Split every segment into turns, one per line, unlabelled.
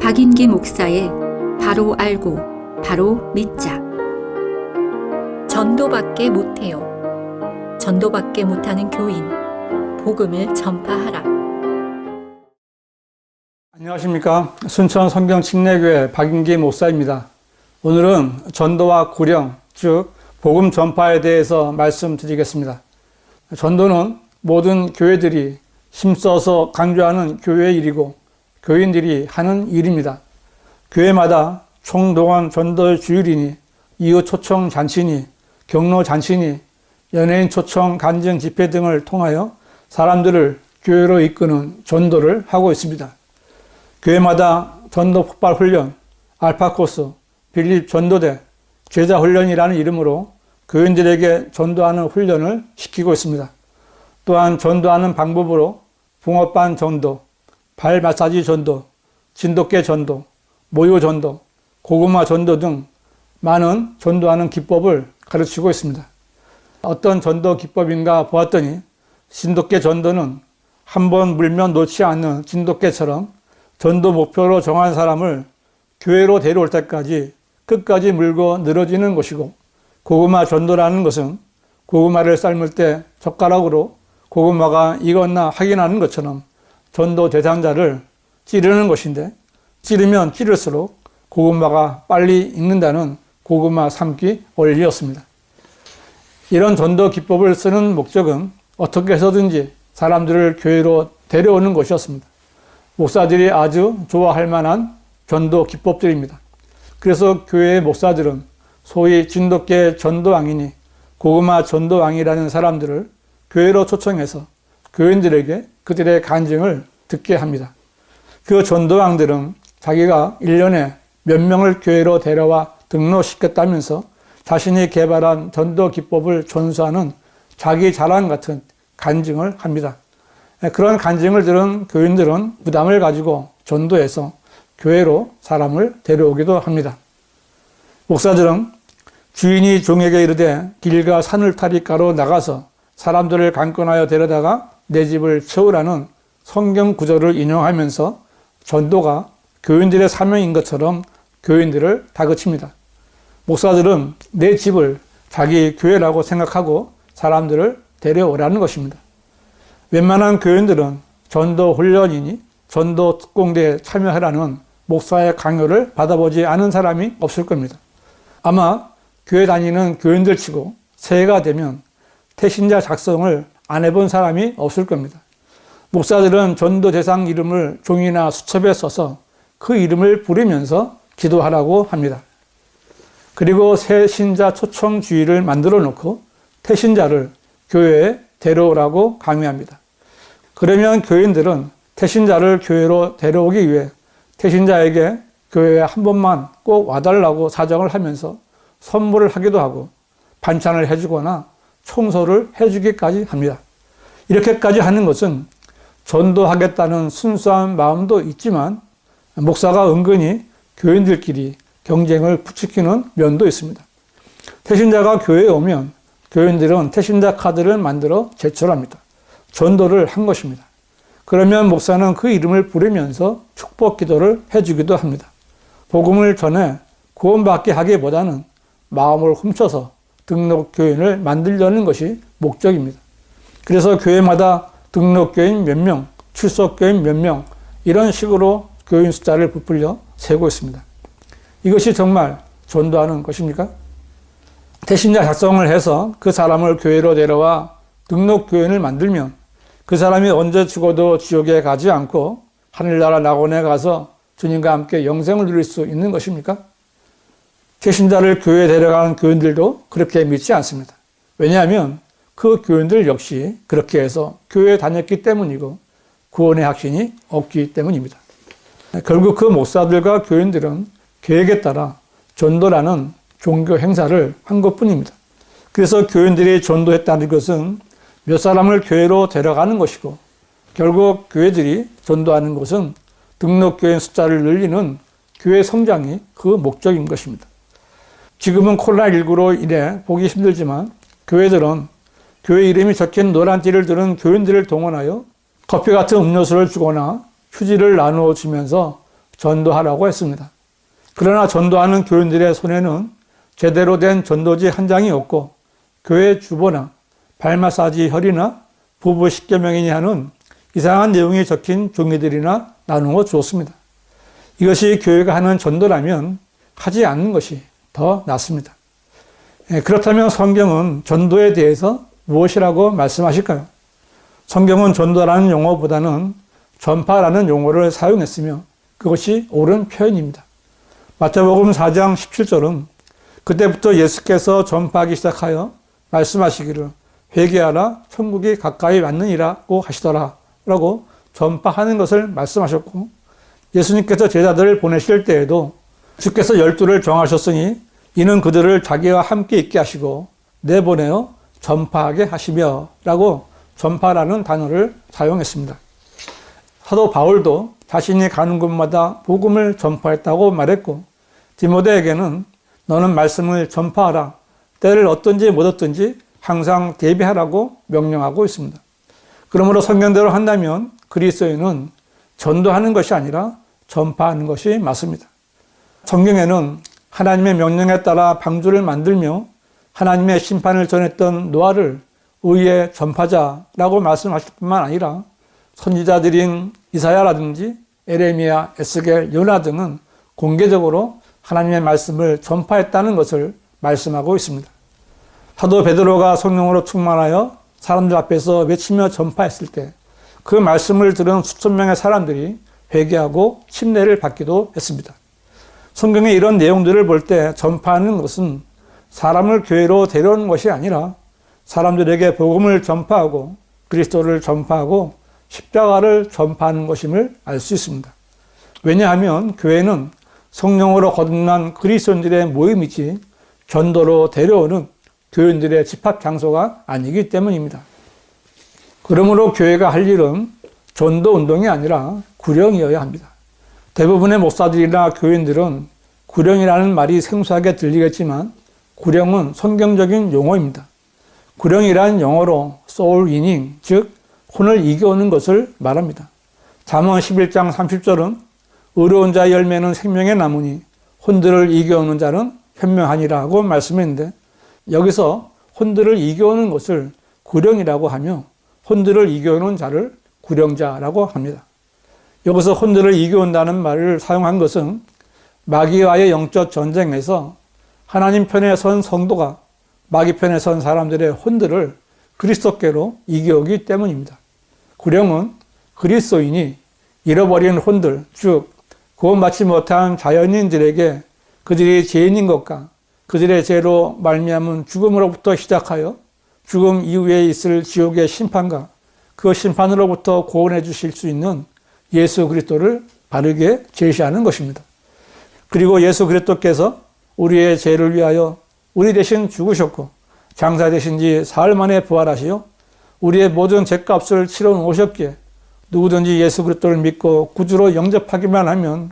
박인기 목사의 바로 알고 바로 믿자. 전도밖에 못해요. 전도밖에 못하는 교인, 복음을 전파하라.
안녕하십니까. 순천 성경침례교회 박인기 목사입니다. 오늘은 전도와 구령, 즉 복음 전파에 대해서 말씀드리겠습니다. 전도는 모든 교회들이 힘써서 강조하는 교회의 일이고 교인들이 하는 일입니다. 교회마다 총동원 전도 주일이니, 이웃 초청 잔치니, 경로 잔치니, 연예인 초청 간증 집회 등을 통하여 사람들을 교회로 이끄는 전도를 하고 있습니다. 교회마다 전도 폭발 훈련, 알파코스, 빌립 전도대, 제자 훈련이라는 이름으로 교인들에게 전도하는 훈련을 시키고 있습니다. 또한 전도하는 방법으로 붕어반 전도, 발 마사지 전도, 진돗개 전도, 모유 전도, 고구마 전도 등 많은 전도하는 기법을 가르치고 있습니다. 어떤 전도 기법인가 보았더니 진돗개 전도는 한번 물면 놓지 않는 진돗개처럼 전도 목표로 정한 사람을 교회로 데려올 때까지 끝까지 물고 늘어지는 것이고, 고구마 전도라는 것은 고구마를 삶을 때 젓가락으로 고구마가 익었나 확인하는 것처럼 전도 대상자를 찌르는 것인데, 찌르면 찌를수록 고구마가 빨리 익는다는 고구마 삶기 원리였습니다. 이런 전도 기법을 쓰는 목적은 어떻게 해서든지 사람들을 교회로 데려오는 것이었습니다. 목사들이 아주 좋아할 만한 전도 기법들입니다. 그래서 교회의 목사들은 소위 진돗개 전도왕이니 고구마 전도왕이라는 사람들을 교회로 초청해서 교인들에게 그들의 간증을 듣게 합니다. 그 전도왕들은 자기가 1년에 몇 명을 교회로 데려와 등록시켰다면서 자신이 개발한 전도 기법을 전수하는 자기 자랑 같은 간증을 합니다. 그런 간증을 들은 교인들은 부담을 가지고 전도해서 교회로 사람을 데려오기도 합니다. 목사들은 주인이 종에게 이르되 길과 산울타리가로 나가서 사람들을 강권하여 데려다가 내 집을 채우라는 성경 구절을 인용하면서 전도가 교인들의 사명인 것처럼 교인들을 다그칩니다. 목사들은 내 집을 자기 교회라고 생각하고 사람들을 데려오라는 것입니다. 웬만한 교인들은 전도 훈련이니 전도 특공대에 참여하라는 목사의 강요를 받아보지 않은 사람이 없을 겁니다. 아마 교회 다니는 교인들 치고 새해가 되면 태신자 작성을 안 해본 사람이 없을 겁니다. 목사들은 전도 대상 이름을 종이나 수첩에 써서 그 이름을 부르면서 기도하라고 합니다. 그리고 새 신자 초청 주의를 만들어 놓고 태신자를 교회에 데려오라고 강요합니다. 그러면 교인들은 태신자를 교회로 데려오기 위해 태신자에게 교회에 한 번만 꼭 와달라고 사정을 하면서 선물을 하기도 하고 반찬을 해주거나 청소를 해주기까지 합니다. 이렇게까지 하는 것은 전도하겠다는 순수한 마음도 있지만 목사가 은근히 교인들끼리 경쟁을 부추기는 면도 있습니다. 태신자가 교회에 오면 교인들은 태신자 카드를 만들어 제출합니다. 전도를 한 것입니다. 그러면 목사는 그 이름을 부르면서 축복 기도를 해주기도 합니다. 복음을 전해 구원받게 하기보다는 마음을 훔쳐서 등록 교인을 만들려는 것이 목적입니다. 그래서 교회마다 등록 교인 몇 명, 출석 교인 몇 명, 이런 식으로 교인 숫자를 부풀려 세고 있습니다. 이것이 정말 전도하는 것입니까? 태신자 작성을 해서 그 사람을 교회로 데려와 등록 교인을 만들면 그 사람이 언제 죽어도 지옥에 가지 않고 하늘나라 낙원에 가서 주님과 함께 영생을 누릴 수 있는 것입니까? 태신자를 교회에 데려가는 교인들도 그렇게 믿지 않습니다. 왜냐하면 그 교인들 역시 그렇게 해서 교회에 다녔기 때문이고 구원의 확신이 없기 때문입니다. 결국 그 목사들과 교인들은 계획에 따라 전도라는 종교 행사를 한 것뿐입니다. 그래서 교인들이 전도했다는 것은 몇 사람을 교회로 데려가는 것이고, 결국 교회들이 전도하는 것은 등록교인 숫자를 늘리는 교회 성장이 그 목적인 것입니다. 지금은 코로나19로 인해 보기 힘들지만 교회들은 교회 이름이 적힌 노란 띠를 두른 교인들을 동원하여 커피 같은 음료수를 주거나 휴지를 나누어 주면서 전도하라고 했습니다. 그러나 전도하는 교인들의 손에는 제대로 된 전도지 한 장이 없고 교회 주보나 발 마사지 혈이나 부부 십계명이니 하는 이상한 내용이 적힌 종이들이나 나누어 주었습니다. 이것이 교회가 하는 전도라면 하지 않는 것이 더 낫습니다. 그렇다면 성경은 전도에 대해서 무엇이라고 말씀하실까요? 성경은 전도라는 용어보다는 전파라는 용어를 사용했으며 그것이 옳은 표현입니다. 마태복음 4장 17절은 그때부터 예수께서 전파하기 시작하여 말씀하시기를 회개하라 천국이 가까이 왔느니라고 하시더라 라고 전파하는 것을 말씀하셨고, 예수님께서 제자들을 보내실 때에도 주께서 12를 정하셨으니 이는 그들을 자기와 함께 있게 하시고 내보내어 전파하게 하시며 라고 전파라는 단어를 사용했습니다. 사도 바울도 자신이 가는 곳마다 복음을 전파했다고 말했고, 디모데에게는 너는 말씀을 전파하라, 때를 얻든지 못 얻든지 항상 대비하라고 명령하고 있습니다. 그러므로 성경대로 한다면 그리스도인은 전도하는 것이 아니라 전파하는 것이 맞습니다. 성경에는 하나님의 명령에 따라 방주를 만들며 하나님의 심판을 전했던 노아를 의의 전파자라고 말씀하실 뿐만 아니라 선지자들인 이사야라든지 에레미야, 에스겔, 요나 등은 공개적으로 하나님의 말씀을 전파했다는 것을 말씀하고 있습니다. 사도 베드로가 성령으로 충만하여 사람들 앞에서 외치며 전파했을 때 그 말씀을 들은 수천 명의 사람들이 회개하고 침례를 받기도 했습니다. 성경의 이런 내용들을 볼 때 전파하는 것은 사람을 교회로 데려오는 것이 아니라 사람들에게 복음을 전파하고 그리스도를 전파하고 십자가를 전파하는 것임을 알 수 있습니다. 왜냐하면 교회는 성령으로 거듭난 그리스도인들의 모임이지 전도로 데려오는 교인들의 집합 장소가 아니기 때문입니다. 그러므로 교회가 할 일은 전도 운동이 아니라 구령이어야 합니다. 대부분의 목사들이나 교인들은 구령이라는 말이 생소하게 들리겠지만 구령은 성경적인 용어입니다. 구령이란 영어로 soul winning, 즉 혼을 이겨오는 것을 말합니다. 잠언 11장 30절은 의로운 자의 열매는 생명의 나무니 혼들을 이겨오는 자는 현명하니라고 말씀했는데, 여기서 혼들을 이겨오는 것을 구령이라고 하며 혼들을 이겨오는 자를 구령자라고 합니다. 여기서 혼들을 이겨온다는 말을 사용한 것은 마귀와의 영적 전쟁에서 하나님 편에 선 성도가 마귀 편에 선 사람들의 혼들을 그리스도께로 이겨오기 때문입니다. 구령은 그리스도인이 잃어버린 혼들, 즉 구원받지 못한 자연인들에게 그들이 죄인인 것과 그들의 죄로 말미암은 죽음으로부터 시작하여 죽음 이후에 있을 지옥의 심판과 그 심판으로부터 구원해 주실 수 있는 예수 그리스도를 바르게 제시하는 것입니다. 그리고 예수 그리스도께서 우리의 죄를 위하여 우리 대신 죽으셨고 장사되신 지 사흘 만에 부활하시어 우리의 모든 죄값을 치러 오셨기에 누구든지 예수 그리스도를 믿고 구주로 영접하기만 하면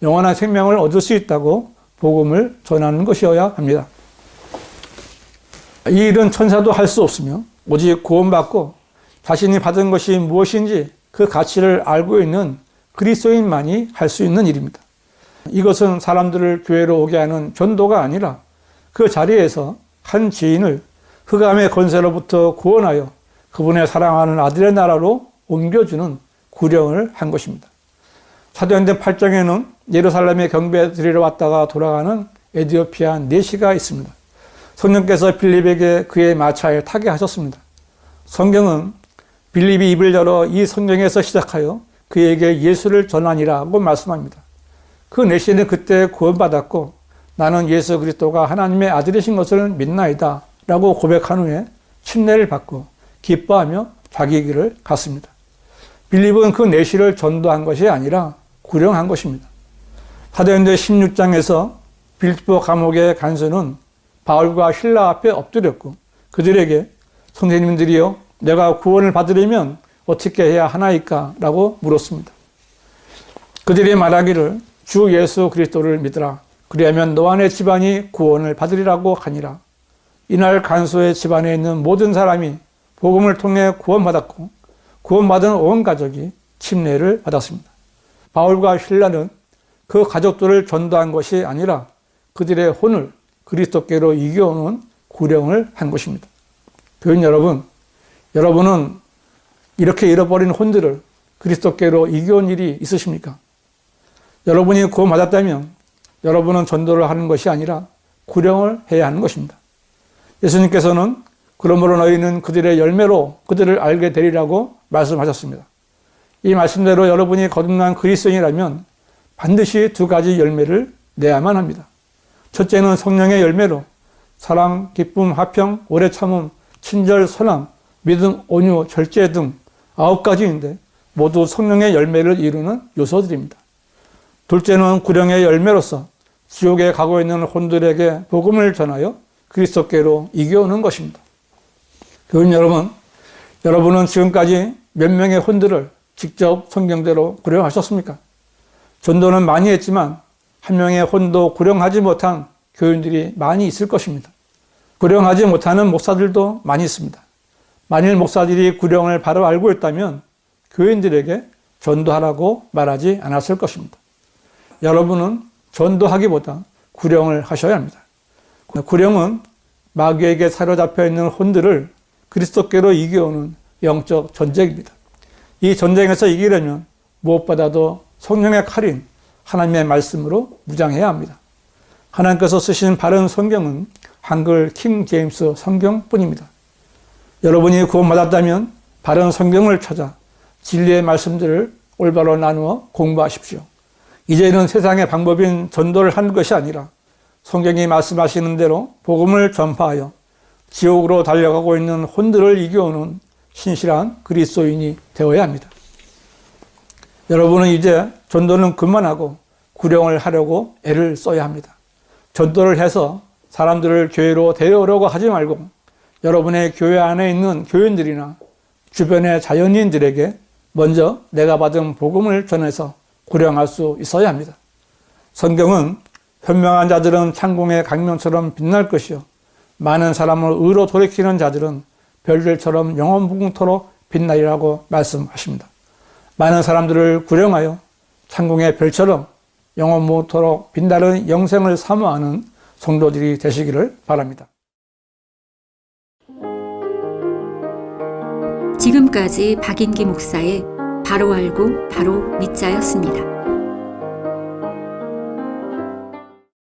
영원한 생명을 얻을 수 있다고 복음을 전하는 것이어야 합니다. 이 일은 천사도 할 수 없으며 오직 구원받고 자신이 받은 것이 무엇인지 그 가치를 알고 있는 그리스도인만이 할 수 있는 일입니다. 이것은 사람들을 교회로 오게 하는 전도가 아니라 그 자리에서 한 죄인을 흑암의 권세로부터 구원하여 그분의 사랑하는 아들의 나라로 옮겨주는 구령을 한 것입니다. 사도행전 8장에는 예루살렘에 경배 드리러 왔다가 돌아가는 에디오피아 4시가 있습니다. 성령께서 빌립에게 그의 마차에 타게 하셨습니다. 성경은 빌립이 입을 열어 이 성경에서 시작하여 그에게 예수를 전하니라고 말씀합니다. 그 4시는 그때 구원받았고 나는 예수 그리스도가 하나님의 아들이신 것을 믿나이다 라고 고백한 후에 침례를 받고 기뻐하며 자기 길을 갔습니다. 빌립은 그 4시를 전도한 것이 아니라 구령한 것입니다. 사도행전 16장에서 빌립보 감옥의 간수는 바울과 신라 앞에 엎드렸고 그들에게 선생님들이여 내가 구원을 받으려면 어떻게 해야 하나이까? 라고 물었습니다. 그들이 말하기를 주 예수 그리스도를 믿으라. 그리하면 너와 내 집안이 구원을 받으리라고 하니라. 이날 간수의 집안에 있는 모든 사람이 복음을 통해 구원받았고 구원받은 온 가족이 침례를 받았습니다. 바울과 신라는 그 가족들을 전도한 것이 아니라 그들의 혼을 그리스도께로 이겨오는 구령을 한 것입니다. 교인 여러분, 여러분은 이렇게 잃어버린 혼들을 그리스도께로 이겨온 일이 있으십니까? 여러분이 구원받았다면 여러분은 전도를 하는 것이 아니라 구령을 해야 하는 것입니다. 예수님께서는 그러므로 너희는 그들의 열매로 그들을 알게 되리라고 말씀하셨습니다. 이 말씀대로 여러분이 거듭난 그리스도인이라면 반드시 두 가지 열매를 내야만 합니다. 첫째는 성령의 열매로 사랑, 기쁨, 화평, 오래 참음, 친절, 선함, 믿음, 온유, 절제 등 9가지인데 모두 성령의 열매를 이루는 요소들입니다. 둘째는 구령의 열매로서 지옥에 가고 있는 혼들에게 복음을 전하여 그리스도께로 이겨오는 것입니다. 교인 여러분, 여러분은 지금까지 몇 명의 혼들을 직접 성경대로 구령하셨습니까? 전도는 많이 했지만 한 명의 혼도 구령하지 못한 교인들이 많이 있을 것입니다. 구령하지 못하는 목사들도 많이 있습니다. 만일 목사들이 구령을 바로 알고 있다면 교인들에게 전도하라고 말하지 않았을 것입니다. 여러분은 전도하기보다 구령을 하셔야 합니다. 구령은 마귀에게 사로잡혀 있는 혼들을 그리스도께로 이겨오는 영적 전쟁입니다. 이 전쟁에서 이기려면 무엇보다도 성령의 칼인 하나님의 말씀으로 무장해야 합니다. 하나님께서 쓰신 바른 성경은 한글 킹 제임스 성경뿐입니다. 여러분이 구원받았다면 바른 성경을 찾아 진리의 말씀들을 올바로 나누어 공부하십시오. 이제는 세상의 방법인 전도를 하는 것이 아니라 성경이 말씀하시는 대로 복음을 전파하여 지옥으로 달려가고 있는 혼들을 이겨오는 신실한 그리스도인이 되어야 합니다. 여러분은 이제 전도는 그만하고 구령을 하려고 애를 써야 합니다. 전도를 해서 사람들을 교회로 데려오려고 하지 말고 여러분의 교회 안에 있는 교인들이나 주변의 자연인들에게 먼저 내가 받은 복음을 전해서 구령할 수 있어야 합니다. 성경은 현명한 자들은 창공의 강명처럼 빛날 것이요 많은 사람을 의로 돌이키는 자들은 별들처럼 영원무궁토록 빛나리라고 말씀하십니다. 많은 사람들을 구령하여 창공의 별처럼 영원무궁토록 빛나는 영생을 사모하는 성도들이 되시기를 바랍니다.
지금까지 박인기 목사의 바로 알고 바로 믿자였습니다.